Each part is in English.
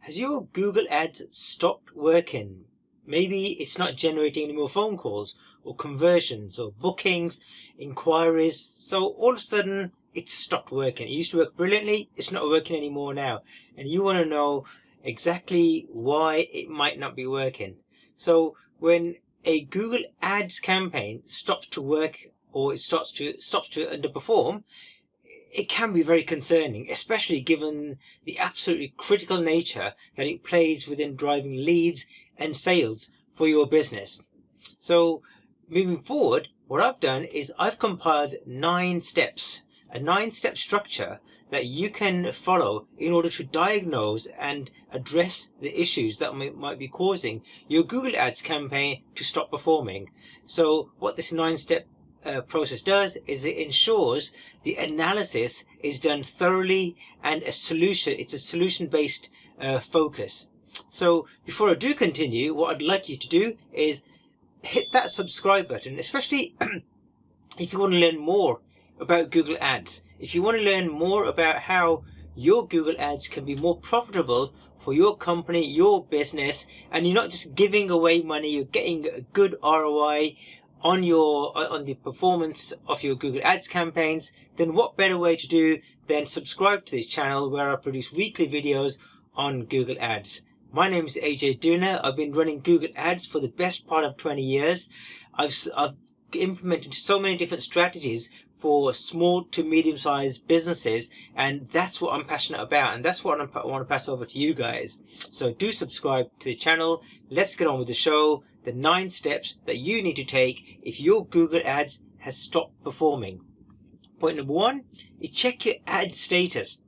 Has your Google Ads stopped working? Maybe it's not generating any more phone calls or conversions or bookings, inquiries. So all of a sudden it's stopped working. It used to work brilliantly. It's not working anymore now. And you want to know exactly why it might not be working. So when a Google Ads campaign stops to work or it stops to underperform, it can be very concerning, especially given the absolutely critical nature that it plays within driving leads and sales for your business. So moving forward, what I've done is I've compiled 9 steps, a 9-step structure that you can follow in order to diagnose and address the issues that might be causing your Google Ads campaign to stop performing. So what this 9-step process does is it ensures the analysis is done thoroughly and it's a solution-based focus. So before I do continue, what I'd like you to do is hit that subscribe button, especially if you want to learn more about Google Ads. If you want to learn more about how your Google Ads can be more profitable for your company, your business, and you're not just giving away money, you're getting a good ROI on the performance of your Google Ads campaigns, then what better way to do than subscribe to this channel where I produce weekly videos on Google Ads. My name is Ajay Dhunna. I've been running Google Ads for the best part of 20 years. I've implemented so many different strategies for small to medium-sized businesses, and that's what I'm passionate about, and that's what I want to pass over to you guys. So do subscribe to the channel. Let's get on with the show. The 9 steps that you need to take if your Google Ads has stopped performing. Point number 1 is check your ad status.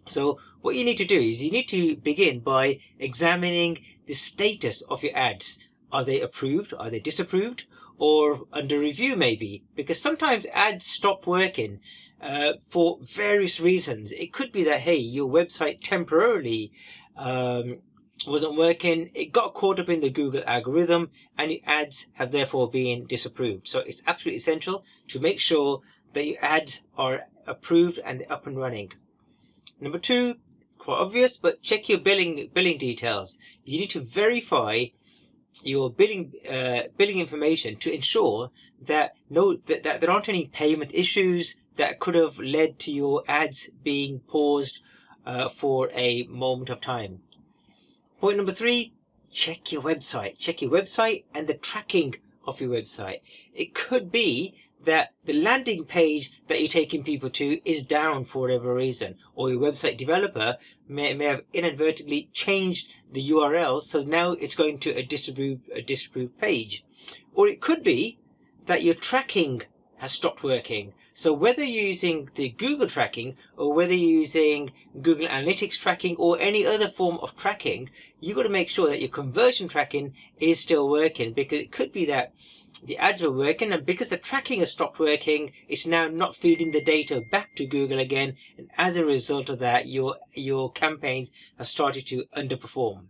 So what you need to do is you need to begin by examining the status of your ads. Are they approved? Are they disapproved? Or under review maybe? Because sometimes ads stop working for various reasons. It could be that, hey, your website temporarily wasn't working, it got caught up in the Google algorithm, and your ads have therefore been disapproved. So it's absolutely essential to make sure that your ads are approved and up and running. Number 2, quite obvious, but check your billing details. You need to verify your billing information to ensure that that there aren't any payment issues that could have led to your ads being paused for a moment of time. Point number 3, check your website. Check your website and the tracking of your website. It could be that the landing page that you're taking people to is down for whatever reason, or your website developer may have inadvertently changed the URL, so now it's going to a disapproved page. Or it could be that your tracking has stopped working. So whether you're using the Google tracking or whether you're using Google Analytics tracking or any other form of tracking, you've got to make sure that your conversion tracking is still working, because it could be that the ads are working, and because the tracking has stopped working, it's now not feeding the data back to Google again, and as a result of that, your campaigns have started to underperform.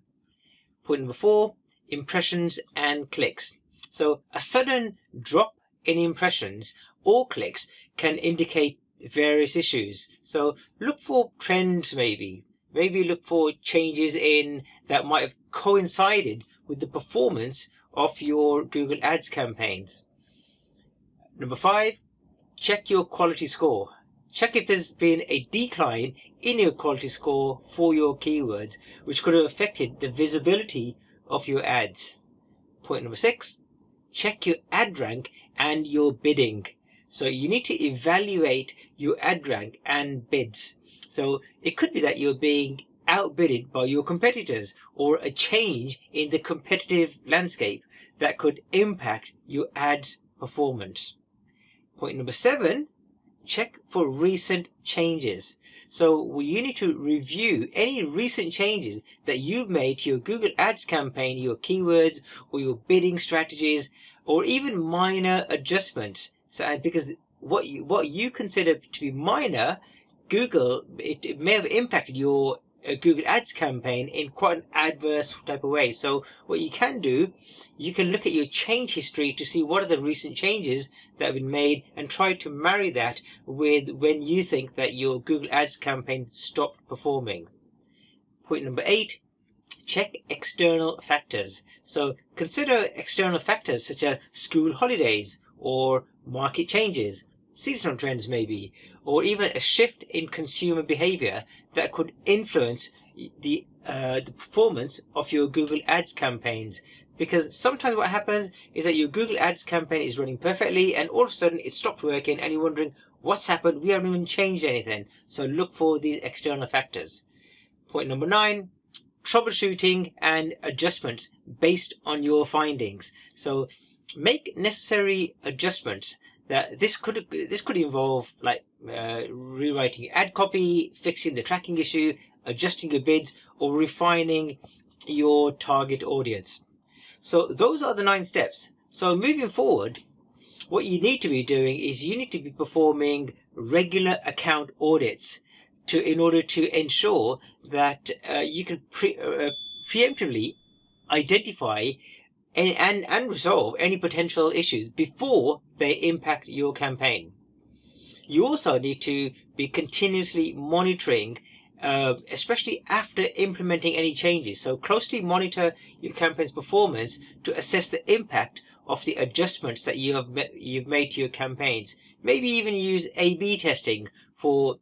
Point number 4, impressions and clicks. So a sudden drop in impressions or clicks can indicate various issues. So look for trends, maybe look for changes in that might have coincided with the performance of your Google Ads campaigns. Number 5, check your quality score. Check if there's been a decline in your quality score for your keywords, which could have affected the visibility of your ads. Point number 6, check your ad rank and your bidding. So you need to evaluate your ad rank and bids. So it could be that you're being outbidded by your competitors, or a change in the competitive landscape that could impact your ads performance. Point number 7, check for recent changes. So you need to review any recent changes that you've made to your Google Ads campaign, your keywords or your bidding strategies, or even minor adjustments. So because what you consider to be minor, Google, it may have impacted your Google Ads campaign in quite an adverse type of way. So what you can do, you can look at your change history to see what are the recent changes that have been made, and try to marry that with when you think that your Google Ads campaign stopped performing. Point number 8, check external factors. So consider external factors such as school holidays or market changes, seasonal trends maybe, or even a shift in consumer behavior that could influence the performance of your Google Ads campaigns. Because sometimes what happens is that your Google Ads campaign is running perfectly and all of a sudden it stopped working and you're wondering what's happened. We haven't even changed anything. So look for these external factors. Point number 9, troubleshooting and adjustments based on your findings. So make necessary adjustments. That this could involve like rewriting ad copy, fixing the tracking issue, adjusting your bids, or refining your target audience. So those are the 9 steps. So moving forward, what you need to be doing is you need to be performing regular account audits in order to ensure that you can preemptively identify and resolve any potential issues before they impact your campaign. You also need to be continuously monitoring, especially after implementing any changes. So closely monitor your campaign's performance to assess the impact of the adjustments that you've made to your campaigns. Maybe even use A/B testing for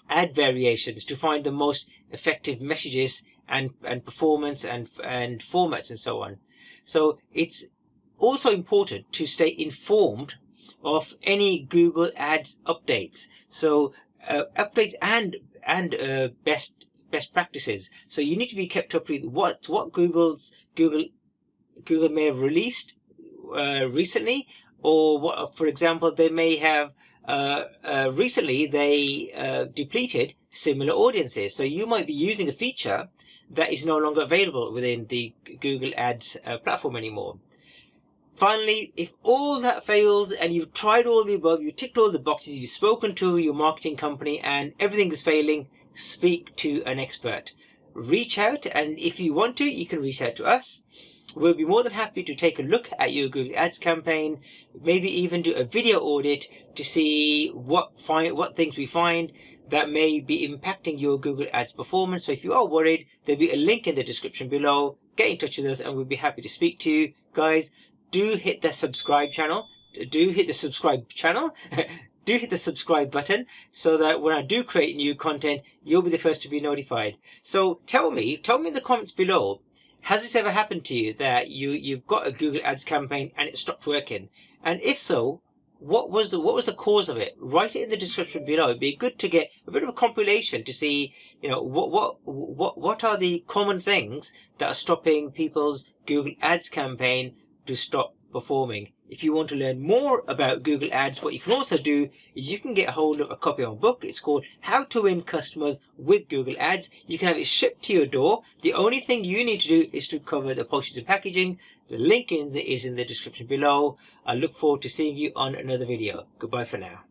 ad variations to find the most effective messages and performance and formats and so on. So it's also important to stay informed of any Google Ads updates. So updates and best practices. So you need to be kept up with what Google may have released recently, or what, for example, they may have recently they depleted similar audiences. So you might be using a feature that is no longer available within the Google Ads platform anymore. Finally, if all that fails and you've tried all the above, you've ticked all the boxes, you've spoken to your marketing company and everything is failing, speak to an expert. Reach out, and if you want to, you can reach out to us. We'll be more than happy to take a look at your Google Ads campaign, maybe even do a video audit to see what things we find that may be impacting your Google Ads performance. So if you are worried, there'll be a link in the description below. Get in touch with us and we'll be happy to speak to you. Guys, do hit the subscribe channel. Do hit the subscribe button so that when I do create new content, you'll be the first to be notified. So tell me in the comments below, has this ever happened to you that you've got a Google Ads campaign and it stopped working? And if so, what was the cause of it? Write it in the description below. It'd be good to get a bit of a compilation to see, you know, what are the common things that are stopping people's Google Ads campaign to stop performing. If you want to learn more about Google Ads, what you can also do is you can get a hold of a copy of a book. It's called How to Win Customers with Google Ads. You can have it shipped to your door. The only thing you need to do is to cover the postage and packaging. The link is in the description below. I look forward to seeing you on another video. Goodbye for now.